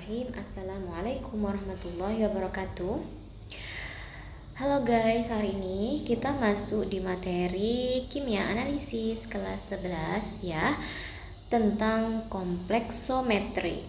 Bismillahirrahmanirrahim. Assalamualaikum warahmatullahi wabarakatuh. Halo guys, hari ini kita masuk di materi kimia analisis kelas 11 ya, tentang kompleksometri.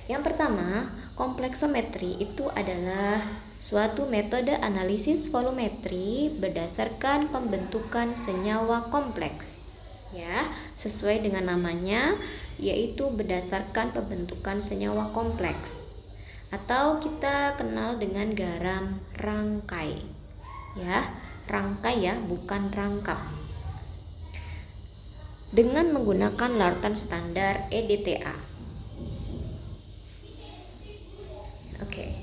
Yang pertama, kompleksometri itu adalah suatu metode analisis volumetri berdasarkan pembentukan senyawa kompleks. Ya, sesuai dengan namanya, yaitu berdasarkan pembentukan senyawa kompleks, atau kita kenal dengan garam rangkai. Ya, rangkai ya, bukan rangkap. Dengan menggunakan larutan standar EDTA. Oke.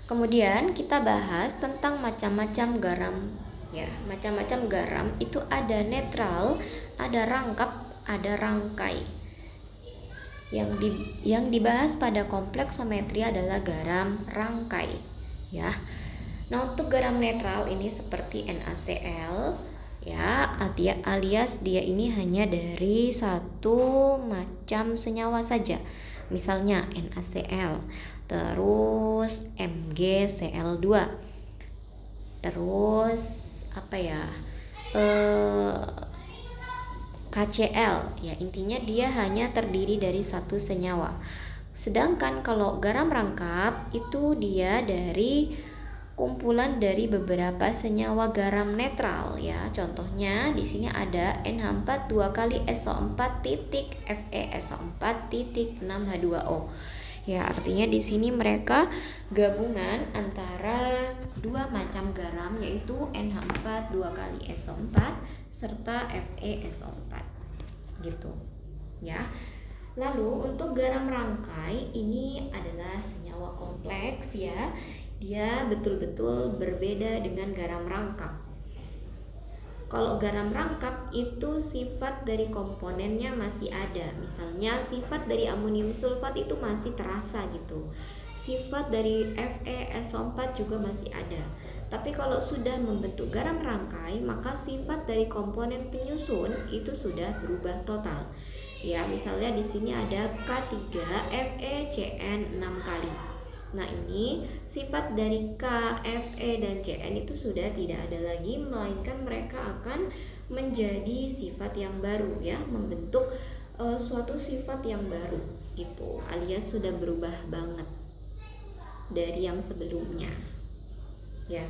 Kemudian kita bahas tentang macam-macam garam. Ya, macam-macam garam itu ada netral, ada rangkap, ada rangkai. Yang dibahas pada kompleksometri adalah garam rangkai, ya. Nah, untuk garam netral ini seperti NaCl, ya, alias dia ini hanya dari satu macam senyawa saja. Misalnya NaCl, terus MgCl2, terus KCl, ya, intinya dia hanya terdiri dari satu senyawa. Sedangkan kalau garam rangkap itu dia dari kumpulan dari beberapa senyawa garam netral, ya. Contohnya di sini ada NH4 2 kali SO4 titik FeSO4 titik 6H2O. Ya, artinya di sini mereka gabungan antara dua macam garam, yaitu NH4 2 kali SO4 serta FeSO4. Gitu. Ya. Lalu untuk garam rangkai ini adalah senyawa kompleks, ya. Dia betul-betul berbeda dengan garam rangkap. Kalau garam rangkap itu sifat dari komponennya masih ada. Misalnya sifat dari amonium sulfat itu masih terasa gitu. Sifat dari FeSO4 juga masih ada. Tapi kalau sudah membentuk garam rangkai, maka sifat dari komponen penyusun itu sudah berubah total. Ya, misalnya di sini ada K3FeCN 6 kali. Nah, ini sifat dari K, Fe, dan Cn itu sudah tidak ada lagi, melainkan mereka akan menjadi sifat yang baru, ya, membentuk suatu sifat yang baru gitu, alias sudah berubah banget dari yang sebelumnya, ya,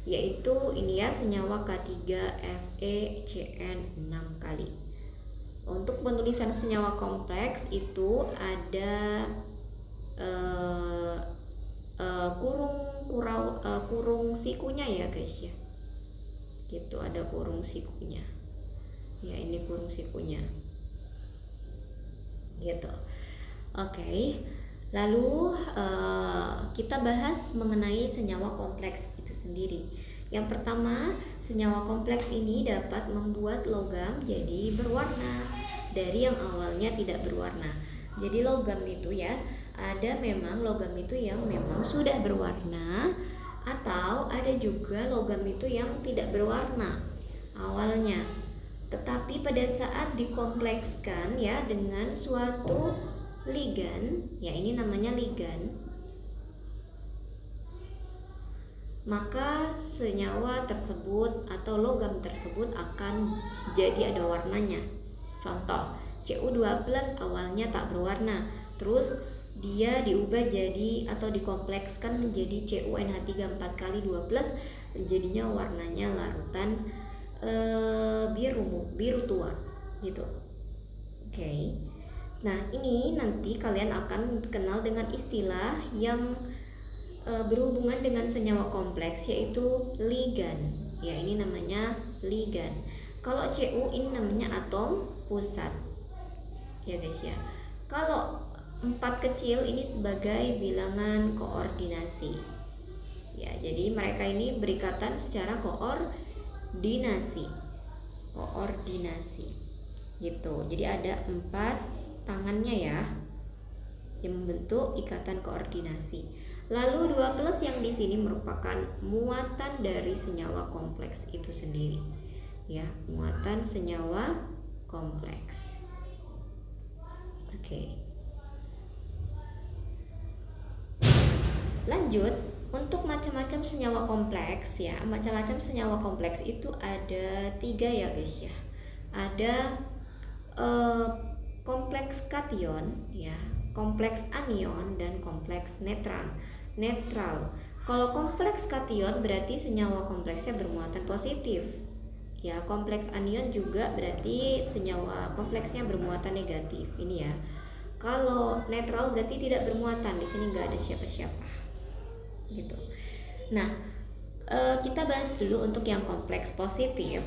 yaitu ini ya, senyawa K3FeCN 6 kali. Untuk penulisan senyawa kompleks itu ada kurung sikunya ya guys, ya, gitu, ada kurung sikunya, ya, ini kurung sikunya gitu. Oke. Lalu kita bahas mengenai senyawa kompleks itu sendiri. Yang pertama, senyawa kompleks ini dapat membuat logam jadi berwarna dari yang awalnya tidak berwarna. Jadi logam itu ya, ada memang logam itu yang memang sudah berwarna, atau ada juga logam itu yang tidak berwarna awalnya, tetapi pada saat dikomplekskan ya dengan suatu ligan, ya, ini namanya ligan, maka senyawa tersebut atau logam tersebut akan jadi ada warnanya. Contoh, Cu2+ awalnya tak berwarna, terus dia diubah jadi atau dikomplekskan menjadi CuNH3 4 kali 2+, jadinya warnanya larutan biru tua gitu. Oke. Nah, ini nanti kalian akan kenal dengan istilah yang berhubungan dengan senyawa kompleks, yaitu ligan. Ya, ini namanya ligan. Kalau Cu ini namanya atom pusat, ya guys, ya. Kalau 4 kecil ini sebagai bilangan koordinasi. Ya, jadi mereka ini berikatan secara koordinasi. Gitu. Jadi ada 4 tangannya ya, yang membentuk ikatan koordinasi. Lalu 2+ yang di sini merupakan muatan dari senyawa kompleks itu sendiri. Ya, muatan senyawa kompleks. Oke. Lanjut, untuk macam-macam senyawa kompleks ya, macam-macam senyawa kompleks itu ada 3 ya guys ya. Ada kompleks kation ya, kompleks anion, dan kompleks netral. Kalau kompleks kation berarti senyawa kompleksnya bermuatan positif. Ya, kompleks anion juga berarti senyawa kompleksnya bermuatan negatif. Ini ya. Kalau netral berarti tidak bermuatan. Di sini nggak ada siapa-siapa. Gitu. Nah, kita bahas dulu untuk yang kompleks positif,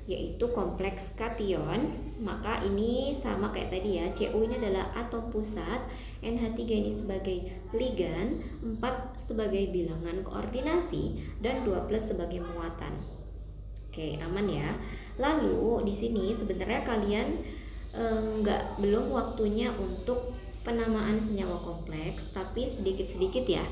yaitu kompleks kation. Maka ini sama kayak tadi ya, Cu ini adalah atom pusat, NH3 ini sebagai ligan, 4 sebagai bilangan koordinasi, dan 2+ sebagai muatan. Oke, aman ya. Lalu di sini sebenarnya kalian belum waktunya untuk penamaan senyawa kompleks, tapi sedikit-sedikit ya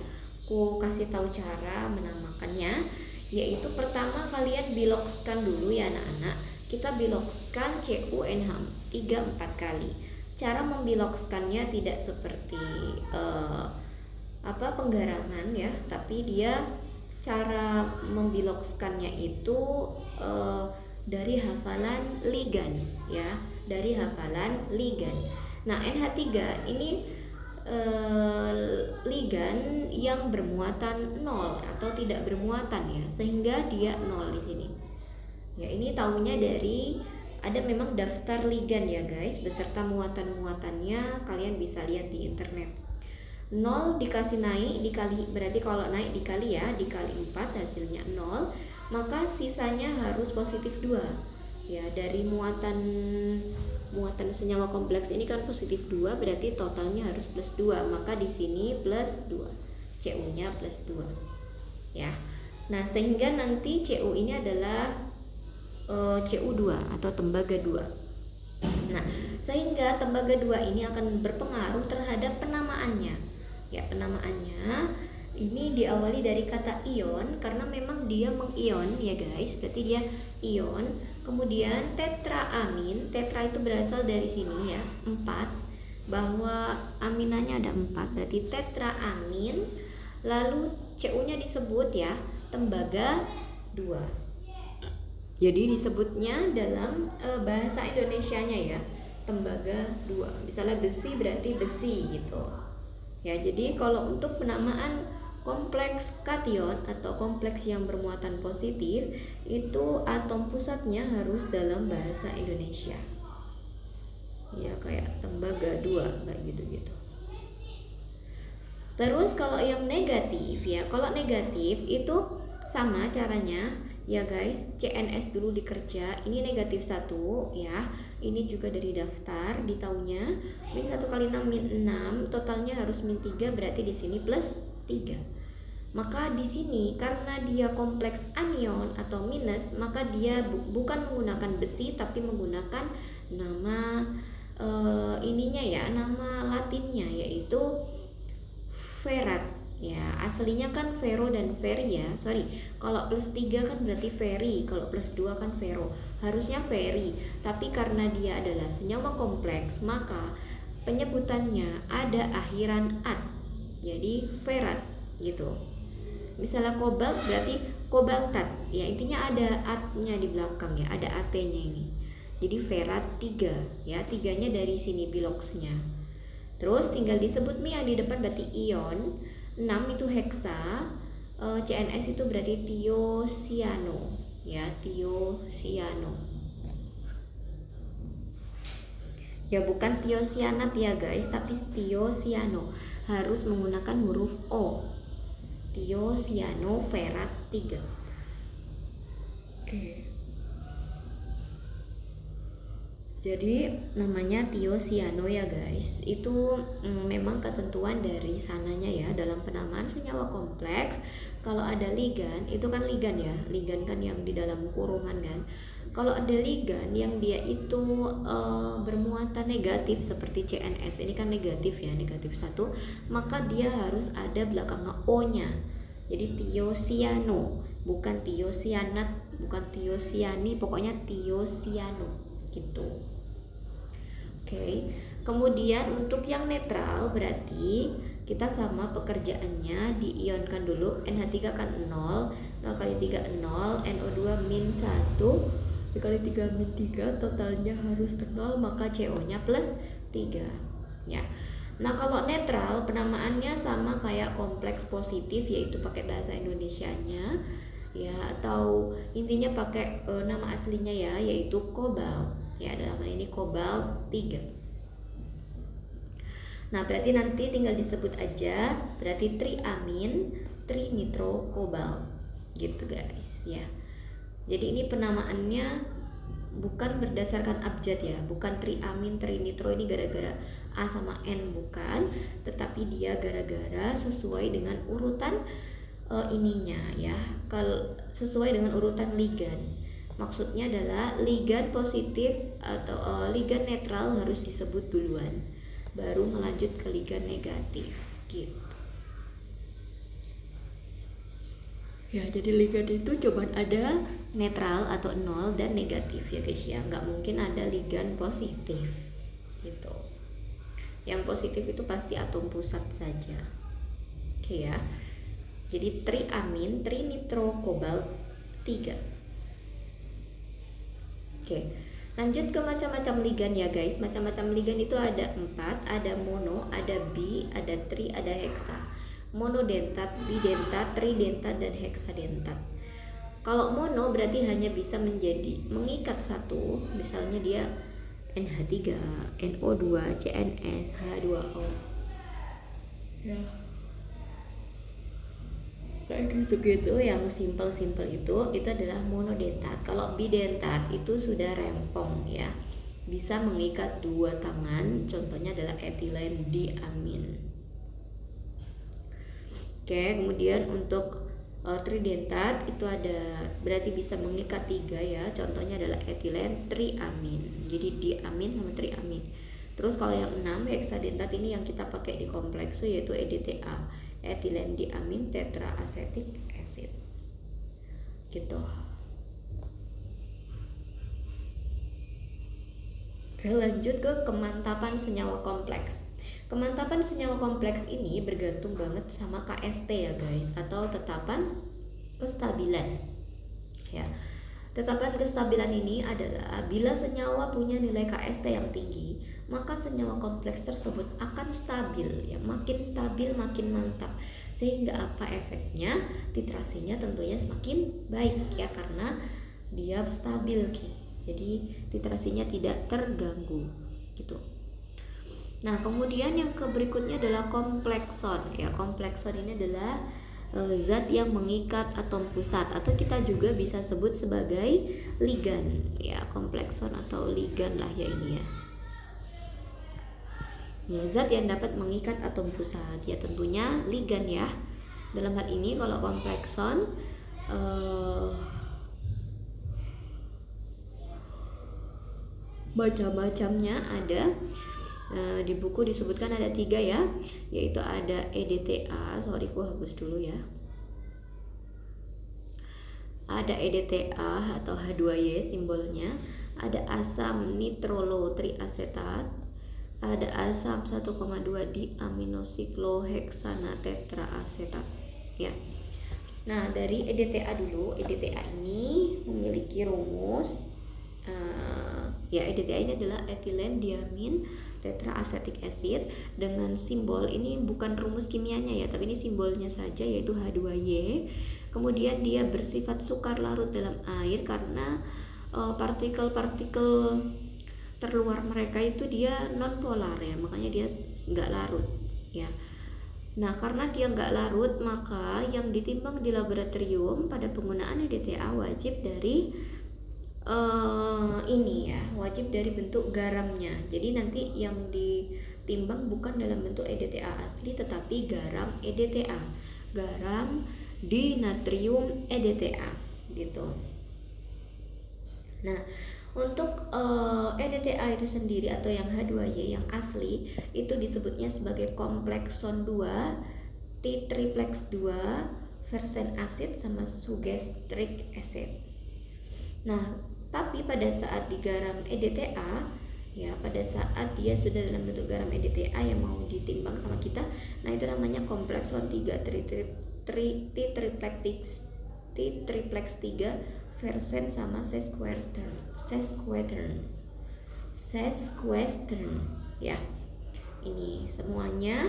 aku kasih tahu cara menamakannya. Yaitu pertama kalian bilokskan dulu ya anak-anak. Kita bilokskan CuNH3 4 kali. Cara membilokskannya tidak seperti penggaraman ya, tapi dia cara membilokskannya itu dari hafalan ligan ya, dari hafalan ligan. Nah, NH3 ini ligan yang bermuatan 0 atau tidak bermuatan ya, sehingga dia 0 di sini. Ya, ini tahunya dari ada memang daftar ligan ya guys, beserta muatan-muatannya, kalian bisa lihat di internet. 0 dikasih naik dikali, berarti kalau naik dikali ya, dikali 4 hasilnya 0, maka sisanya harus positif 2. Ya, dari muatan senyawa kompleks ini kan positif 2, berarti totalnya harus plus 2, maka di sini plus 2, Cu-nya plus 2 ya. Nah, sehingga nanti Cu ini adalah Cu2 atau tembaga 2. Nah, sehingga tembaga 2 ini akan berpengaruh terhadap penamaannya. Ya, penamaannya ini diawali dari kata ion karena memang dia mengion ya guys, berarti dia ion. Kemudian tetraamin, tetra itu berasal dari sini ya, 4, bahwa aminanya ada 4, berarti tetraamin. Lalu Cu-nya disebut ya tembaga 2. Jadi disebutnya dalam bahasa Indonesianya ya tembaga 2. Misalnya besi berarti besi gitu. Ya, jadi kalau untuk penamaan kompleks kation atau kompleks yang bermuatan positif itu atom pusatnya harus dalam bahasa Indonesia. Ya, kayak tembaga 2 kayak gitu-gitu. Terus kalau yang negatif ya, kalau negatif itu sama caranya ya guys, CNS dulu dikerja. Ini negatif 1 ya. Ini juga dari daftar di tahunnya. Min 1 kali 6 min 6, totalnya harus min 3, berarti di sini plus 3. Maka di sini karena dia kompleks anion atau minus, maka dia bukan menggunakan besi tapi menggunakan nama ininya ya, nama latinnya yaitu ferat ya. Aslinya kan ferro dan ferri ya. Kalau plus 3 kan berarti ferri, kalau plus 2 kan ferro. Harusnya ferri, tapi karena dia adalah senyawa kompleks, maka penyebutannya ada akhiran at. Jadi ferat gitu. Misalnya kobalt berarti kobaltat. Ya, intinya ada at-nya di belakang ya, ada at-nya ini. Jadi ferat 3 ya, 3-nya dari sini biloksnya. Terus tinggal disebut Mi yang di depan berarti ion. 6 itu heksa. CNS itu berarti tiosiano ya, tiosiano. Ya, bukan tiosianat ya guys, tapi tiosiano. Harus menggunakan huruf O. Tiosiano ferat 3. Oke. Jadi namanya tiosiano ya guys. Itu memang ketentuan dari sananya ya, dalam penamaan senyawa kompleks. Kalau ada ligan, itu kan ligan ya, ligan kan yang di dalam kurungan kan. Kalau ada ligan yang dia itu bermuatan negatif seperti CNS, ini kan negatif ya, negatif 1, maka dia harus ada belakangnya O-nya. Jadi tiosiano, bukan tiosianat, bukan tiosiani, pokoknya tiosiano gitu. Oke. Kemudian untuk yang netral berarti kita sama pekerjaannya diionkan dulu. NH3 kan 0, 0 kali 3 0, NO2 min 1 dikali 3 min 3, totalnya harus 0, maka CO nya plus 3 ya. Nah kalau netral penamaannya sama kayak kompleks positif, yaitu pakai bahasa Indonesianya ya, atau intinya pakai nama aslinya ya, yaitu kobalt ya, dalam hal ini kobalt 3. Nah berarti nanti tinggal disebut aja, berarti triamin trinitro kobalt gitu guys ya. Jadi ini penamaannya bukan berdasarkan abjad ya, bukan triamin trinitro ini gara-gara A sama N, bukan, tetapi dia gara-gara sesuai dengan urutan ininya ya, kalau sesuai dengan urutan ligan. Maksudnya adalah ligan positif atau ligan netral harus disebut duluan, baru melanjut ke ligan negatif gitu. Ya, jadi ligan itu cuman ada netral atau nol dan negatif ya guys ya, nggak mungkin ada ligan positif gitu. Yang positif itu pasti atom pusat saja. Oke ya. Jadi triamin trinitro kobalt 3. Oke. Lanjut ke macam-macam ligan ya guys. Macam-macam ligan itu ada 4, ada mono, ada bi, ada tri, ada heksa. Monodentat, bidentat, tridentat, dan heksadentat. Kalau mono berarti hanya bisa mengikat satu, misalnya dia NH3, NO2, CNS, H2O. Ya. Kayak gitu-gitu yang simple-simple itu adalah monodentat. Kalau bidentat itu sudah rempong ya, bisa mengikat 2 tangan, contohnya adalah etilen diamin. Oke, kemudian untuk tridentat itu ada berarti bisa mengikat 3 ya, contohnya adalah etilen triamin. Jadi diamin sama triamin. Terus kalau yang 6 heksadentat ini yang kita pakai di komplekso, yaitu EDTA, etilen diamin tetraacetic acid gitu. Oke, lanjut ke kemantapan senyawa kompleks. Kemantapan senyawa kompleks ini bergantung banget sama KST ya guys, atau tetapan kestabilan ya. Tetapan kestabilan ini adalah bila senyawa punya nilai KST yang tinggi, maka senyawa kompleks tersebut akan stabil ya, makin stabil makin mantap. Sehingga apa efeknya? Titrasinya tentunya semakin baik ya, karena dia stabil jadi titrasinya tidak terganggu gitu. Nah kemudian yang berikutnya adalah komplekson ya. Komplekson ini adalah zat yang mengikat atom pusat, atau kita juga bisa sebut sebagai ligan ya, komplekson atau ligan lah ya ini ya. Ya, zat yang dapat mengikat atom pusat ya tentunya ligan ya. Dalam hal ini kalau komplekson macam-macamnya ada. Di buku disebutkan ada 3 ya, yaitu ada EDTA, sorry aku hapus dulu ya. Ada EDTA atau H2Y simbolnya, ada asam nitrolo triasetat, ada asam 1,2 diaminosikloheksana tetraasetat ya. Nah dari EDTA dulu, EDTA ini memiliki rumus ya, EDTA ini adalah etilen diamin tetraacetic acid dengan simbol, ini bukan rumus kimianya ya, tapi ini simbolnya saja, yaitu H2Y. Kemudian dia bersifat sukar larut dalam air karena partikel-partikel terluar mereka itu dia non polar ya, makanya dia nggak larut ya. Nah karena dia nggak larut, maka yang ditimbang di laboratorium pada penggunaan EDTA wajib dari ini ya, wajib dari bentuk garamnya. Jadi nanti yang ditimbang bukan dalam bentuk EDTA asli, tetapi garam EDTA, garam dinatrium EDTA gitu. Nah untuk EDTA itu sendiri atau yang H2Y yang asli itu disebutnya sebagai komplekson 2, T-triplex 2, versen acid sama sugastric acid. Nah tapi pada saat digaram EDTA ya pada saat dia sudah dalam bentuk garam EDTA yang mau ditimbang sama kita. Nah itu namanya kompleks 3 triplex 3 versen sama sesquestern ya. Ini semuanya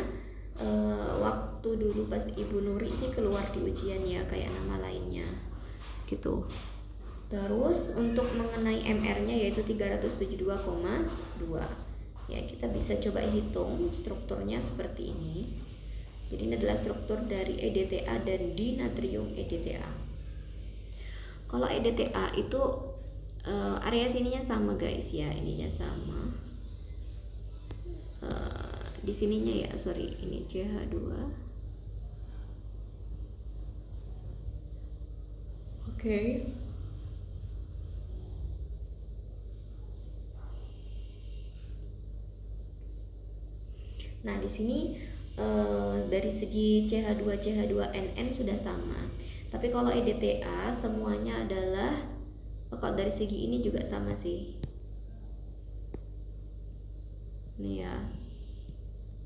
waktu dulu pas Ibu Nuri sih keluar di ujian ya, kayak nama lainnya gitu. Terus untuk mengenai MR-nya yaitu 372,2 ya, kita bisa coba hitung strukturnya seperti ini. Jadi ini adalah struktur dari EDTA dan dinatrium EDTA. Kalau EDTA itu area sininya sama guys ya, ininya sama. Di sininya ya, sorry, ini CH2. Oke. Nah, di sini dari segi CH2NN sudah sama. Tapi kalau EDTA semuanya adalah kalau dari segi ini juga sama sih. Nih ya.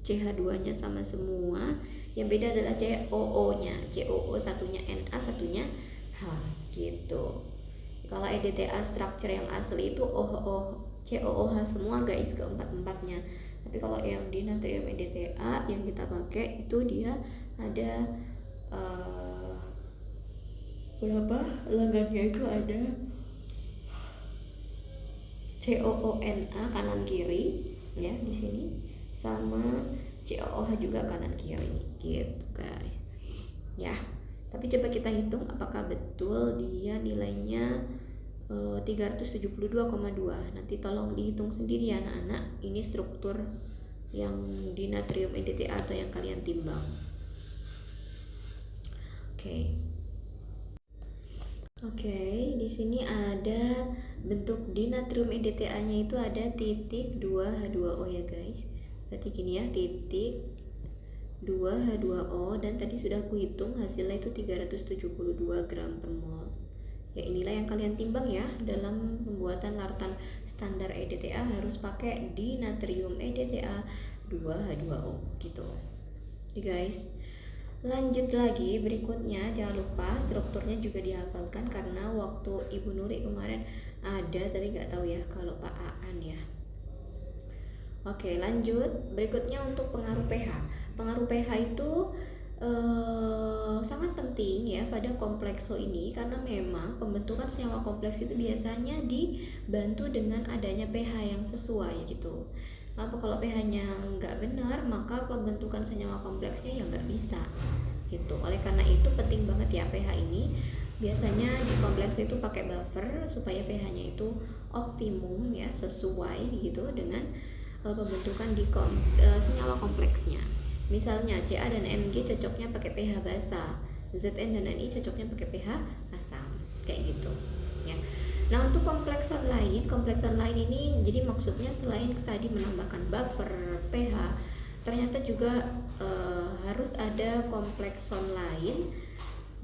CH2-nya sama semua. Yang beda adalah COO-nya. COO satunya Na, satunya H gitu. Kalau EDTA structure yang asli itu COOH semua guys, keempat-empatnya. Tapi kalau yang di natrium EDTA yang kita pakai itu dia ada berapa lengannya itu ada COONA kanan kiri ya di sini, sama COOH juga kanan kiri gitu guys ya. Tapi coba kita hitung apakah betul dia nilainya 372,2. Nanti tolong dihitung sendiri ya anak-anak, ini struktur yang di natrium EDTA atau yang kalian timbang. Oke, di sini ada bentuk di natrium EDTA-nya itu ada titik 2H2O ya guys. Berarti gini ya, titik 2H2O, dan tadi sudah aku hitung hasilnya itu 372 gram per mol. Ya inilah yang kalian timbang ya dalam pembuatan larutan standar EDTA, harus pakai di natrium EDTA 2H2O gitu. Oke guys, lanjut lagi berikutnya, jangan lupa strukturnya juga dihafalkan karena waktu Ibu Nuri kemarin ada tapi nggak tahu ya kalau Pak Aan ya. Oke, lanjut berikutnya untuk pengaruh pH. Pengaruh pH itu sangat penting ya pada komplekso ini, karena memang pembentukan senyawa kompleks itu biasanya dibantu dengan adanya pH yang sesuai gitu. Apa kalau pH-nya nggak benar, maka pembentukan senyawa kompleksnya ya nggak bisa gitu. Oleh karena itu penting banget ya pH ini. Biasanya di kompleks itu pakai buffer supaya pH-nya itu optimum ya, sesuai gitu dengan pembentukan di senyawa kompleksnya. Misalnya Ca dan Mg cocoknya pakai pH basa, Zn dan Ni cocoknya pakai pH asam, kayak gitu ya. Nah untuk komplekson lain ini jadi maksudnya selain tadi menambahkan buffer pH, ternyata juga harus ada komplekson lain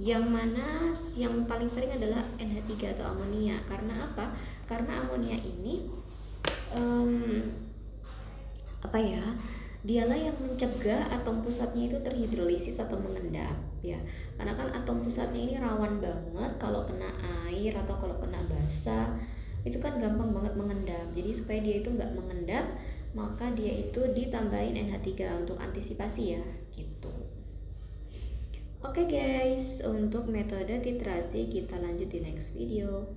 yang mana yang paling sering adalah NH3 atau amonia. Karena apa? Karena amonia ini dialah yang mencegah atom pusatnya itu terhidrolisis atau mengendap ya. Karena kan atom pusatnya ini rawan banget kalau kena air atau kalau kena basah, itu kan gampang banget mengendap. Jadi supaya dia itu nggak mengendap, maka dia itu ditambahin NH3 untuk antisipasi ya gitu. Oke guys, untuk metode titrasi kita lanjut di next video.